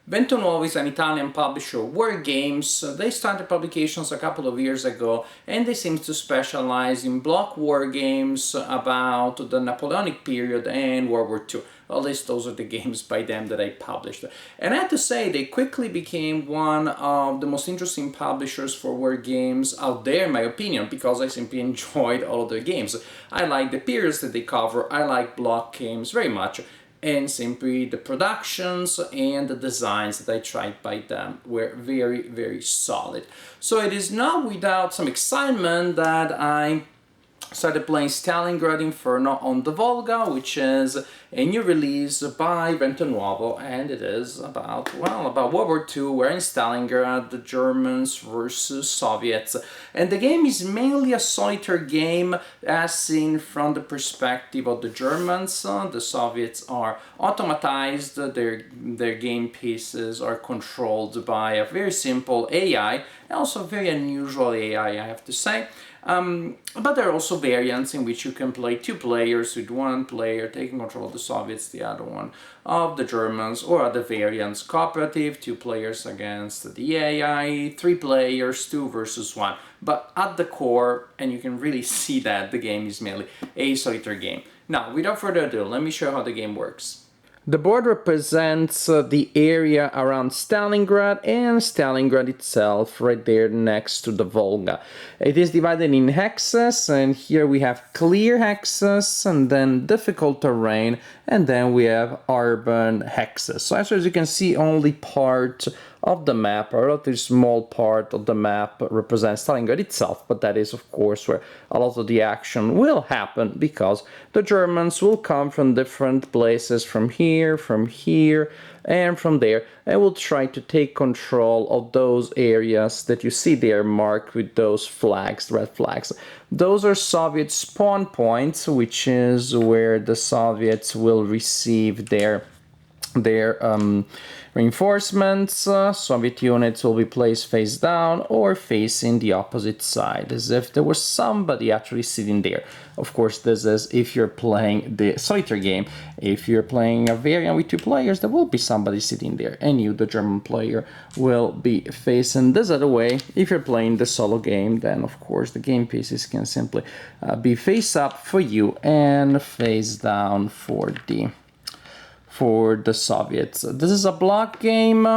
Vento Nuovo is an Italian publisher of war games. They started publications a couple of years ago and they seem to specialize in block war games about the Napoleonic period and World War II. At least those are the games by them that I published. And I have to say, they quickly became one of the most interesting publishers for war games out there, in my opinion, because I simply enjoyed all of their games. I like the periods that they cover, I like block games very much. And simply the productions and the designs that I tried by them were very, very solid. So it is not without some excitement that I started playing Stalingrad Inferno on the Volga, which is a new release by Vento Nuovo, and it is about, well, about World War II. We're in Stalingrad, the Germans versus Soviets, and the game is mainly a solitaire game as seen from the perspective of the Germans. The Soviets are automatized, their game pieces are controlled by a very simple AI, and also a very unusual AI, I have to say. But there are also variants in which you can play two players, with one player taking control of the Soviets, the other one of the Germans, or other variants, cooperative, two players against the AI, three players, 2 versus 1. But at the core, and you can really see that the game is mainly a solitaire game. Now, without further ado, let me show you how the game works. The board represents the area around Stalingrad and Stalingrad itself right there next to the Volga. It is divided in hexes, and here we have clear hexes and then difficult terrain, and then we have urban hexes. So as you can see, only part of the map, a relatively small part of the map, represents Stalingrad itself, but that is of course where a lot of the action will happen, because the Germans will come from different places, from here, and from there, and will try to take control of those areas that you see there marked with those flags, red flags. Those are Soviet spawn points, which is where the Soviets will receive their reinforcements. Soviet units will be placed face down or facing the opposite side, as if there was somebody actually sitting there. Of course, this is if you're playing the solitaire game. If you're playing a variant with 2 players, there will be somebody sitting there, and you, the German player, will be facing this other way. If you're playing the solo game, then of course the game pieces can simply be face up for you and face down for the Soviets. This is a block game,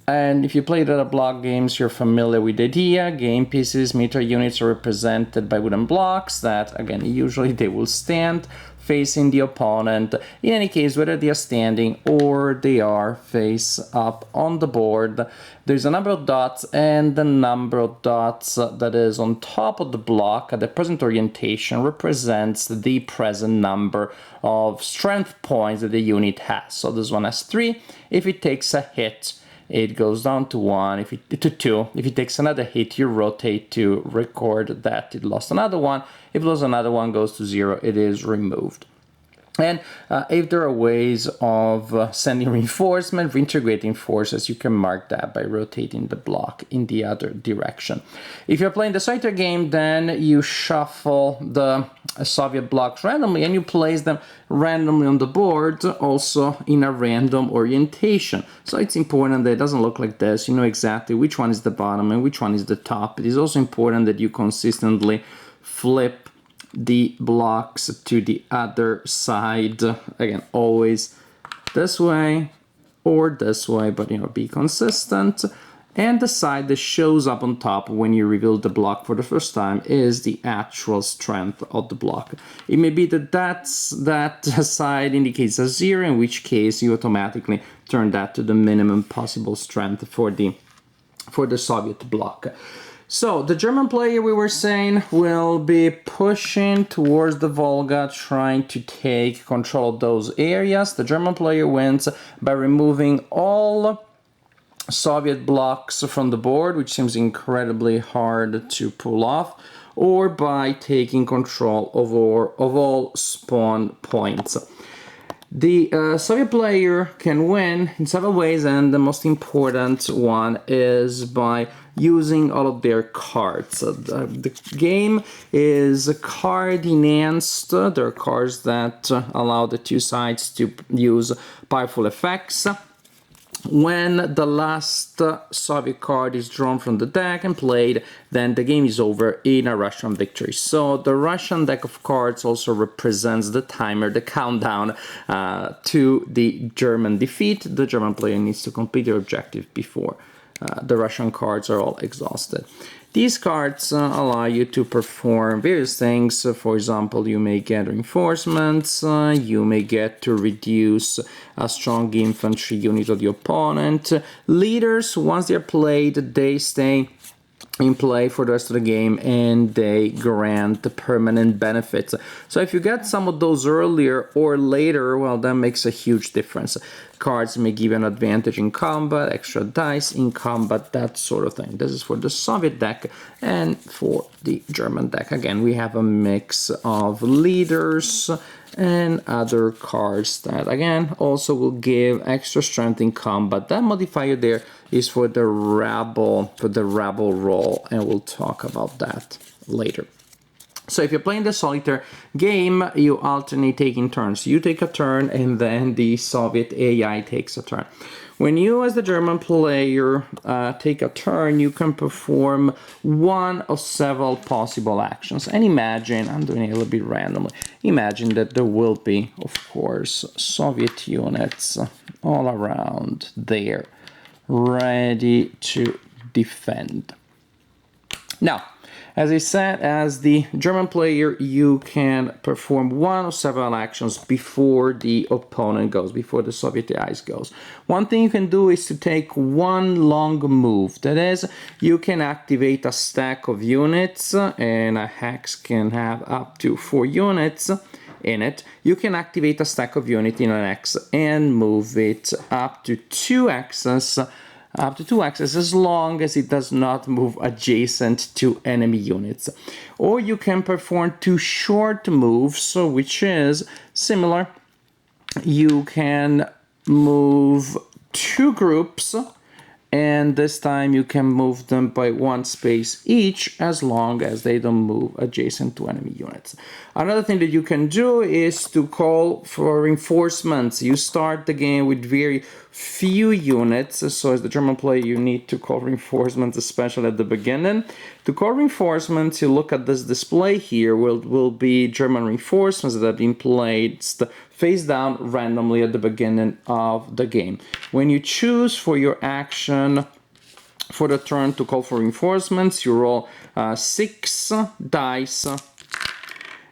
and if you played other block games, you're familiar with the idea. Game pieces, military units are represented by wooden blocks that, again, usually they will stand facing the opponent. In any case, whether they are standing or they are face up on the board, there's a number of dots, and the number of dots that is on top of the block at the present orientation represents the present number of strength points that the unit has. So this one has 3. If it takes a hit, it goes down to 1, to 2. If it takes another hit, you rotate to record that it lost another one. If it lost another one, goes to 0, it is removed. And if there are ways of sending reinforcement, reintegrating forces, you can mark that by rotating the block in the other direction. If you're playing the solitaire game, then you shuffle the Soviet blocks randomly and you place them randomly on the board, also in a random orientation. So it's important that it doesn't look like this. You know exactly which one is the bottom and which one is the top. It is also important that you consistently flip the blocks to the other side, again always this way or this way, but be consistent. And the side that shows up on top when you reveal the block for the first time is the actual strength of the block. It may be that side indicates a 0, in which case you automatically turn that to the minimum possible strength for the Soviet block. So the German player, we were saying, will be pushing towards the Volga, trying to take control of those areas. The German player wins by removing all Soviet blocks from the board, which seems incredibly hard to pull off, or by taking control of all spawn points. The Soviet player can win in several ways, and the most important one is by using all of their cards. The game is card enhanced. There are cards that allow the 2 sides to use powerful effects. When the last Soviet card is drawn from the deck and played, then the game is over in a Russian victory. So the Russian deck of cards also represents the timer, the countdown to the German defeat. The German player needs to complete their objective before the Russian cards are all exhausted. These cards allow you to perform various things. For example, you may get reinforcements, you may get to reduce a strong infantry unit of the opponent. Leaders, once they're played, they stay in play for the rest of the game and they grant permanent benefits. So if you get some of those earlier or later, well, that makes a huge difference. Cards may give an advantage in combat, extra dice in combat, that sort of thing. This is for the Soviet deck, and for the German deck, again, we have a mix of leaders and other cards that, again, also will give extra strength in combat. That modifier there is for the rabble role, and we'll talk about that later. So if you're playing the solitaire game, you alternate taking turns. You take a turn and then the Soviet AI takes a turn. When you, as the German player, take a turn, you can perform one of several possible actions. And imagine, I'm doing it a little bit randomly, imagine that there will be, of course, Soviet units all around there, ready to defend. Now, as I said, as the German player, you can perform one of several actions before the opponent goes, before the Soviet AIs goes. One thing you can do is to take one long move. That is, you can activate a stack of units, and a hex can have up to 4 units in it. You can activate a stack of units in an X and move it up to 2 axes, as long as it does not move adjacent to enemy units. Or you can perform 2 short moves, which is similar. You can move 2 groups, and this time you can move them by 1 space each, as long as they don't move adjacent to enemy units. Another thing that you can do is to call for reinforcements. You start the game with very few units, so as the German player you need to call reinforcements, especially at the beginning. To call reinforcements, you look at this display here, will be German reinforcements that have been placed face down randomly at the beginning of the game. When you choose for your action for the turn to call for reinforcements, you roll 6 dice,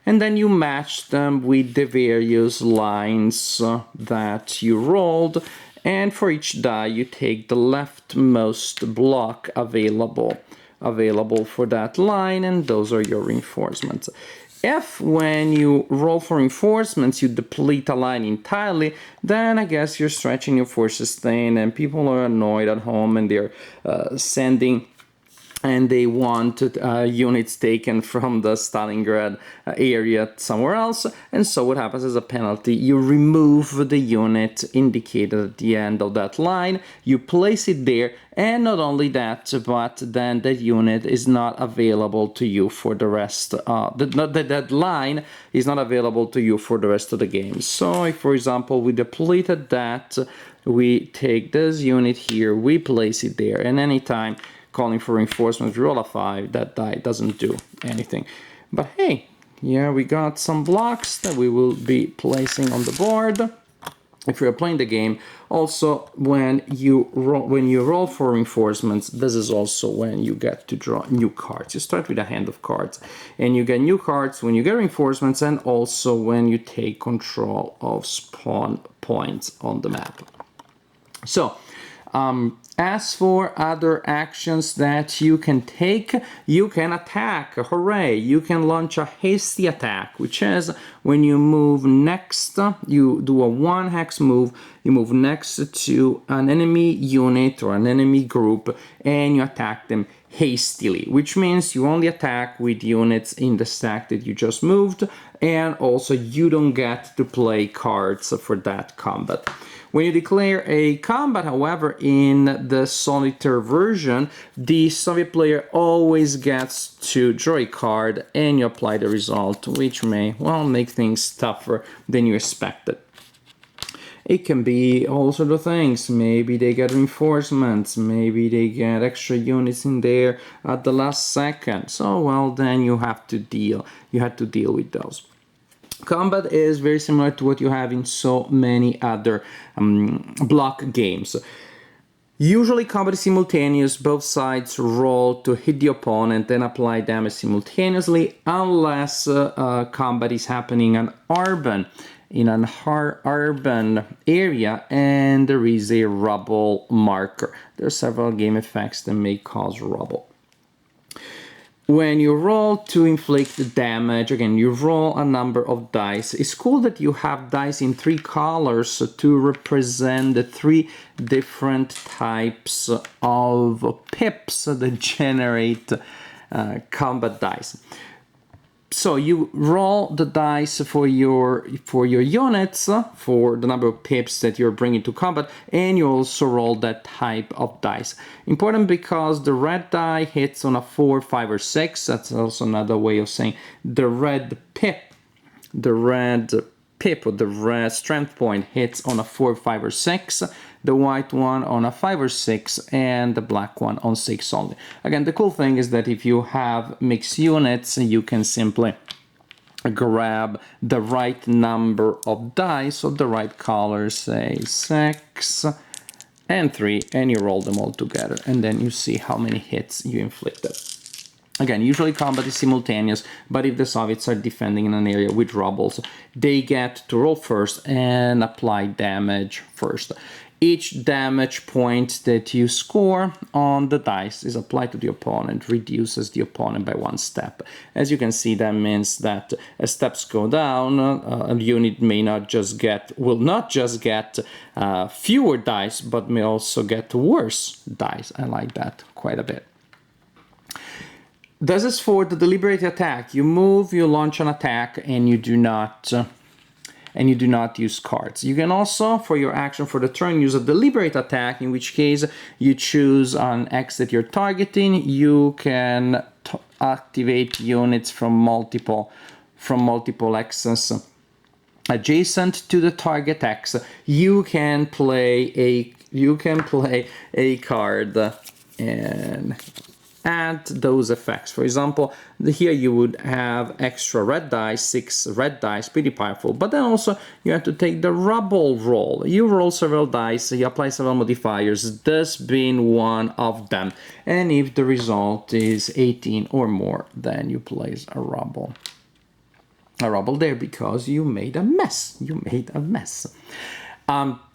and then you match them with the various lines that you rolled, and for each die you take the leftmost block available for that line, and those are your reinforcements. If when you roll for reinforcements you deplete a line entirely, then I guess you're stretching your forces thin and people are annoyed at home and they're sending and they want units taken from the Stalingrad area somewhere else. And so what happens as a penalty, you remove the unit indicated at the end of that line, you place it there, and not only that, but then that unit is not available to you for the rest, that line is not available to you for the rest of the game. So if, for example, we depleted that, we take this unit here, we place it there, and anytime calling for reinforcements, roll a 5, that die doesn't do anything. But hey, here we got some blocks that we will be placing on the board if you're playing the game. Also, when you roll for reinforcements, this is also when you get to draw new cards. You start with a hand of cards, and you get new cards when you get reinforcements, and also when you take control of spawn points on the map. So, as for other actions that you can take, you can attack, hooray! You can launch a hasty attack, which is when you move next, you do a 1 hex move, you move next to an enemy unit or an enemy group, and you attack them hastily, which means you only attack with units in the stack that you just moved, and also you don't get to play cards for that combat. When you declare a combat, however, in the solitaire version, the Soviet player always gets to draw a card and you apply the result, which may, well, make things tougher than you expected. It can be all sort of things. Maybe they get reinforcements, maybe they get extra units in there at the last second. So, well, then you have to deal with those. Combat is very similar to what you have in so many other block games. Usually combat is simultaneous, both sides roll to hit the opponent and apply damage simultaneously, unless combat is happening in an urban area and there is a rubble marker. There are several game effects that may cause rubble. When you roll to inflict the damage, again, you roll a number of dice. It's cool that you have dice in 3 colors to represent the 3 different types of pips that generate combat dice. So you roll the dice for your units, for the number of pips that you're bringing to combat, and you also roll that type of dice. Important because the red die hits on a 4, 5, or 6. That's also another way of saying the red pip or the red strength point hits on a 4, 5, or 6. The white one on a 5 or 6, and the black one on 6 only. Again, the cool thing is that if you have mixed units, you can simply grab the right number of dice of the right color, say 6 and 3, and you roll them all together, and then you see how many hits you inflicted. Again, usually combat is simultaneous, but if the Soviets are defending in an area with rubbles, they get to roll first and apply damage first. Each damage point that you score on the dice is applied to the opponent, reduces the opponent by 1 step. As you can see, that means that as steps go down, a unit will not just get fewer dice, but may also get worse dice. I like that quite a bit. This is for the deliberate attack. You move, you launch an attack, and you do not use cards. You can also, for your action for the turn, use a deliberate attack, in which case you choose an X that you're targeting. You can activate units from multiple X's adjacent to the target X. You can play a card and add those effects. For example, here you would have extra red dice, 6 red dice, pretty powerful, but then also you have to take the rubble roll. You roll several dice, you apply several modifiers, this being one of them, and if the result is 18 or more, then you place a rubble there because you made a mess.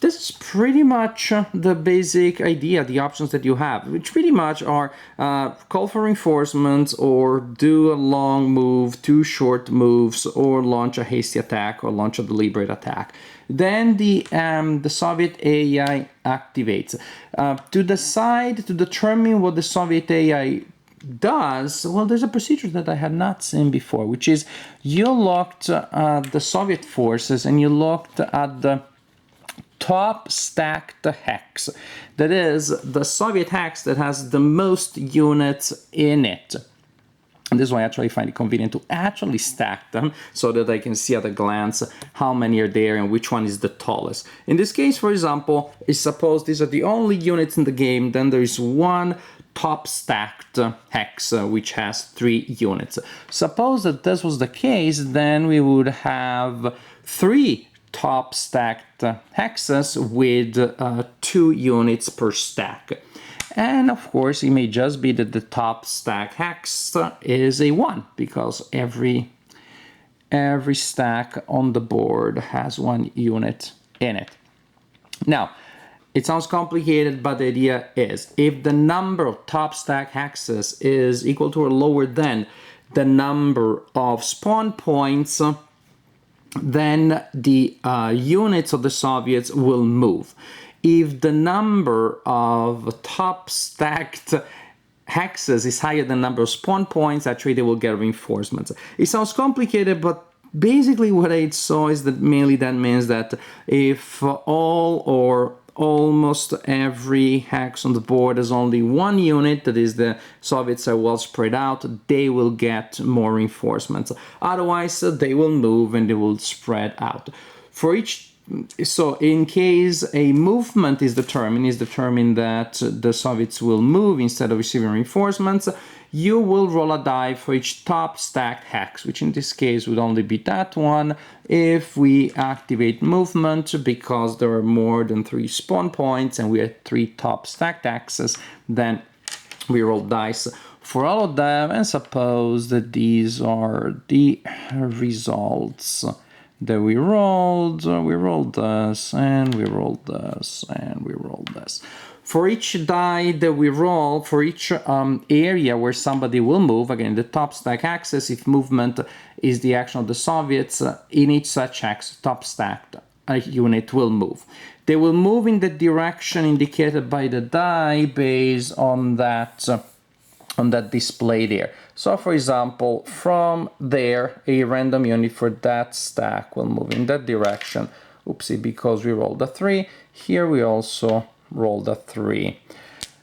This is pretty much the basic idea, the options that you have, which pretty much are call for reinforcements, or do a long move, 2 short moves, or launch a hasty attack, or launch a deliberate attack. Then the Soviet AI activates. To determine what the Soviet AI does, well, there's a procedure that I had not seen before, which is you looked at the Soviet forces and you looked at the top stacked hex. That is the Soviet hex that has the most units in it. And this is why I actually find it convenient to actually stack them so that I can see at a glance how many are there and which one is the tallest. In this case, for example, suppose these are the only units in the game, then there is one top stacked hex which has 3 units. Suppose that this was the case, then we would have 3 top stacked hexes with 2 units per stack. And of course, it may just be that the top stack hex is a 1, because every stack on the board has 1 unit in it. Now, it sounds complicated, but the idea is if the number of top stack hexes is equal to or lower than the number of spawn points, then the units of the Soviets will move. If the number of top stacked hexes is higher than the number of spawn points, actually they will get reinforcements. It sounds complicated, but basically what I saw is that mainly that means that if all or almost every hex on the board has only 1 unit, that is, the Soviets are well spread out, they will get more reinforcements. Otherwise, they will move and they will spread out. For each so in case a movement is determined that the Soviets will move instead of receiving reinforcements, you will roll a die for each top stacked hex, which in this case would only be that one. If we activate movement because there are more than 3 spawn points and we have 3 top stacked hexes, then we roll dice for all of them, and suppose that these are the results that we rolled. We rolled this, and we rolled this, and we rolled this. For each die that we roll, for each area where somebody will move, again, the top stack axis, if movement is the action of the Soviets, in each such axis, top stacked unit will move. They will move in the direction indicated by the die based on that display there. So for example, from there, a random unit for that stack will move in that direction. Oopsie, because we rolled a 3. Here we also rolled a 3.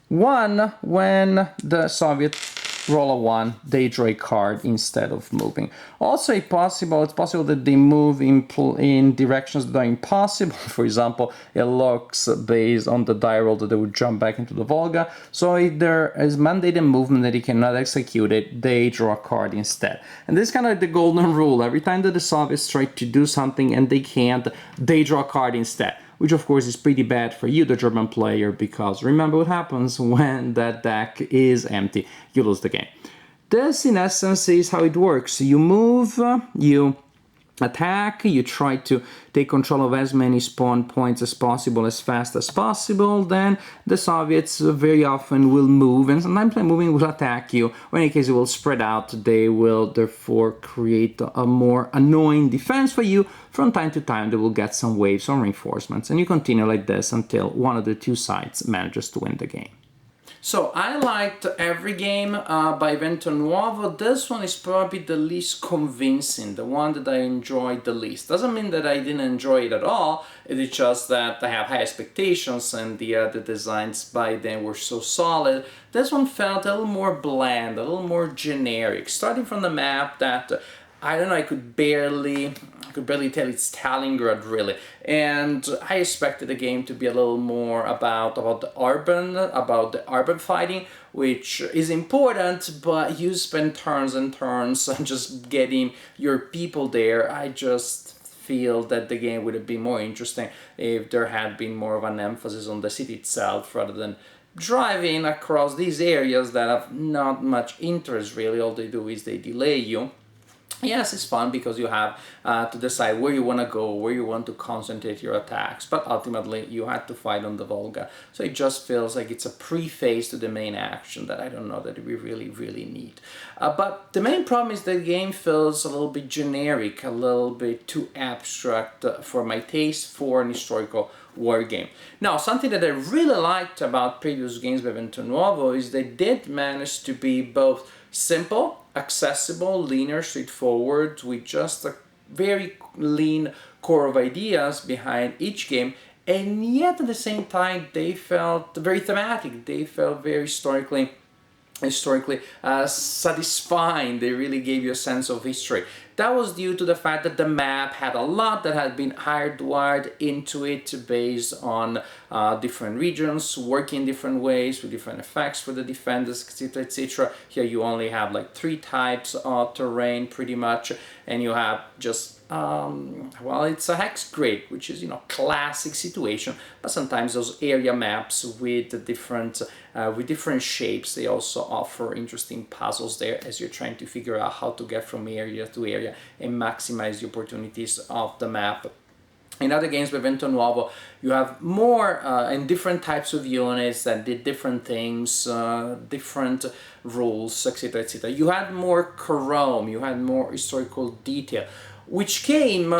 1, when the Soviets roll a 1, they draw a card instead of moving. Also it's possible that they move in directions that are impossible. For example, it looks based on the die roll that they would jump back into the Volga. So if there is mandated movement that he cannot execute it, they draw a card instead. And this is kind of like the golden rule. Every time that the Soviets try to do something and they can't, they draw a card instead. Which of course is pretty bad for you, the German player, because remember what happens when that deck is empty. You lose the game. This, in essence, is how it works. You move, you attack, you try to take control of as many spawn points as possible, as fast as possible. Then the Soviets very often will move, and sometimes by moving will attack you, or in any case it will spread out. They will therefore create a more annoying defense for you. From time to time they will get some waves or reinforcements, and you continue like this until one of the two sides manages to win the game. So I liked every game by Vento Nuovo. This one is probably the least convincing, the one that I enjoyed the least. Doesn't mean that I didn't enjoy it at all, it is just that I have high expectations and the designs by them were so solid. This one felt a little more bland, a little more generic, starting from the map that, I don't know, I could barely tell it's Stalingrad really, and I expected the game to be a little more about the urban fighting, which is important, but you spend turns and turns on just getting your people there. I just feel that the game would have been more interesting if there had been more of an emphasis on the city itself rather than driving across these areas that have not much interest really. All they do is they delay you. Yes, it's fun because you have to decide where you want to go, where you want to concentrate your attacks, but ultimately you had to fight on the Volga. So it just feels like it's a preface to the main action that I don't know that we really need. But the main problem is that the game feels a little bit generic, a little bit too abstract for my taste for an historical war game. Now, something that I really liked about previous games by Vento Nuovo is they did manage to be both simple, accessible, linear, straightforward, with just a very lean core of ideas behind each game, and yet at the same time they felt very thematic, they felt very historically satisfying. They really gave you a sense of history. That was due to the fact that the map had a lot that had been hardwired into it based on different regions, working different ways with different effects for the defenders, etc, etc. Here you only have like 3 types of terrain pretty much, and you have just well, it's a hex grid, which is, you know, classic situation, but sometimes those area maps with different shapes, they also offer interesting puzzles there as you're trying to figure out how to get from area to area and maximize the opportunities of the map. In other games with Vento Nuovo, you have more and different types of units that did different things, different rules, etc, etc. You had more chrome, you had more historical detail, which came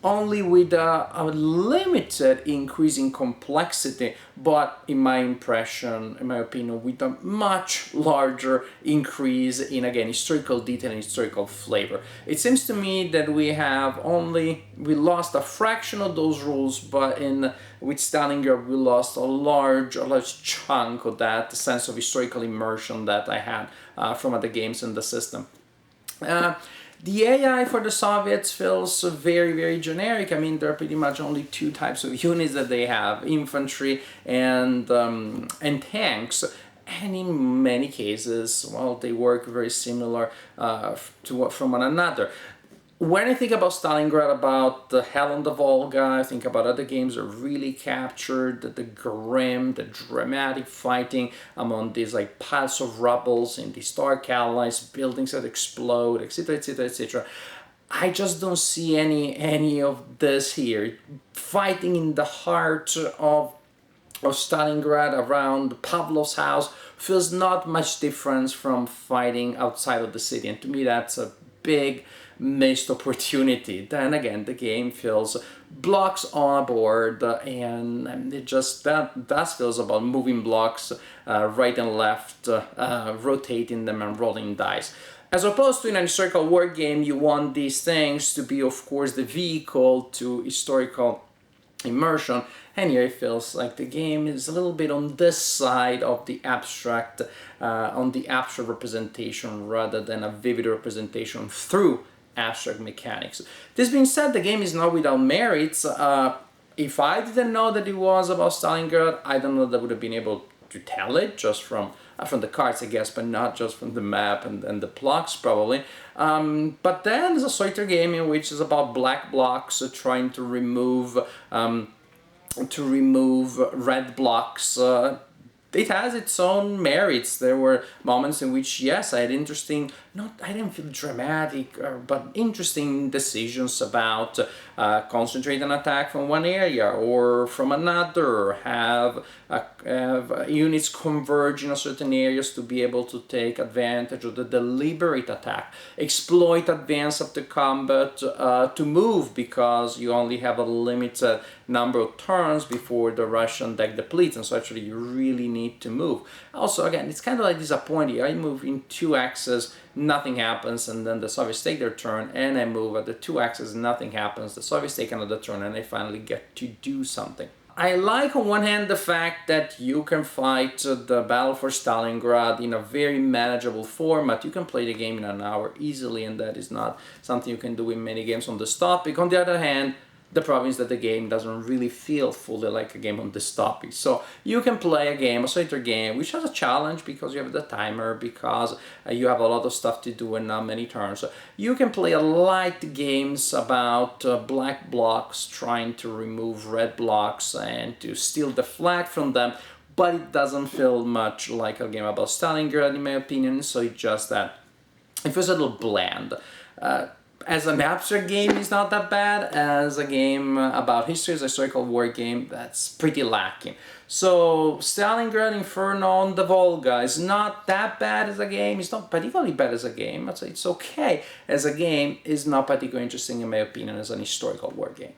only with a limited increase in complexity, but in my impression, in my opinion, with a much larger increase in, again, historical detail and historical flavor. It seems to me that we lost a fraction of those rules, but with Stalingrad we lost a large chunk of that sense of historical immersion that I had from other games in the system. The AI for the Soviets feels very, very generic. I mean, there are pretty much only two types of units that they have: infantry and tanks. And in many cases, well, they work very similar from one another. When I think about Stalingrad, about the Hell on the Volga, I think about other games that really captured the grim, the dramatic fighting among these like piles of rubbles in these dark allies, buildings that explode, etc., etc., etc. I just don't see any of this here. Fighting in the heart of Stalingrad around Pavlov's house feels not much difference from fighting outside of the city, and to me that's a big missed opportunity. Then again, the game feels blocks on a board, and it just that feels about moving blocks right and left, rotating them and rolling dice. As opposed to in a historical war game, you want these things to be, of course, the vehicle to historical immersion, and here it feels like the game is a little bit on this side of the abstract, on the abstract representation rather than a vivid representation through abstract mechanics. This being said, the game is not without merits. If I didn't know that it was about Stalingrad, I don't know that I would have been able to tell it just from the cards, I guess, but not just from the map and the blocks, probably. But then there's a solitaire game in which is about black blocks trying to remove red blocks. It has its own merits. There were moments in which, yes, I had interesting, I didn't feel dramatic, but interesting decisions about concentrate an attack from one area or from another, have units converge in a certain areas to be able to take advantage of the deliberate attack, exploit advance of the combat to move because you only have a limited number of turns before the Russian deck depletes, and so actually you really need to move. Also, again, it's kind of like disappointing. I move in 2 axes, nothing happens, and then the Soviets take their turn, and I move at the 2 axes, nothing happens, the Soviets take another turn, and I finally get to do something. I like on one hand the fact that you can fight the battle for Stalingrad in a very manageable format. You can play the game in an hour easily, and that is not something you can do in many games on this topic. On the other hand, the problem is that the game doesn't really feel fully like a game on this topic. So you can play a game, a solitaire game, which has a challenge because you have the timer, because you have a lot of stuff to do and not many turns. So you can play a light games about black blocks trying to remove red blocks and to steal the flag from them, but it doesn't feel much like a game about Stalingrad in my opinion, so it's just that it feels a little bland. As an abstract game, it's not that bad. As a game about history, as a historical war game, that's pretty lacking. So Stalingrad, Inferno on the Volga is not that bad as a game. It's not particularly bad as a game. I'd say it's okay as a game. It's not particularly interesting in my opinion as an historical war game.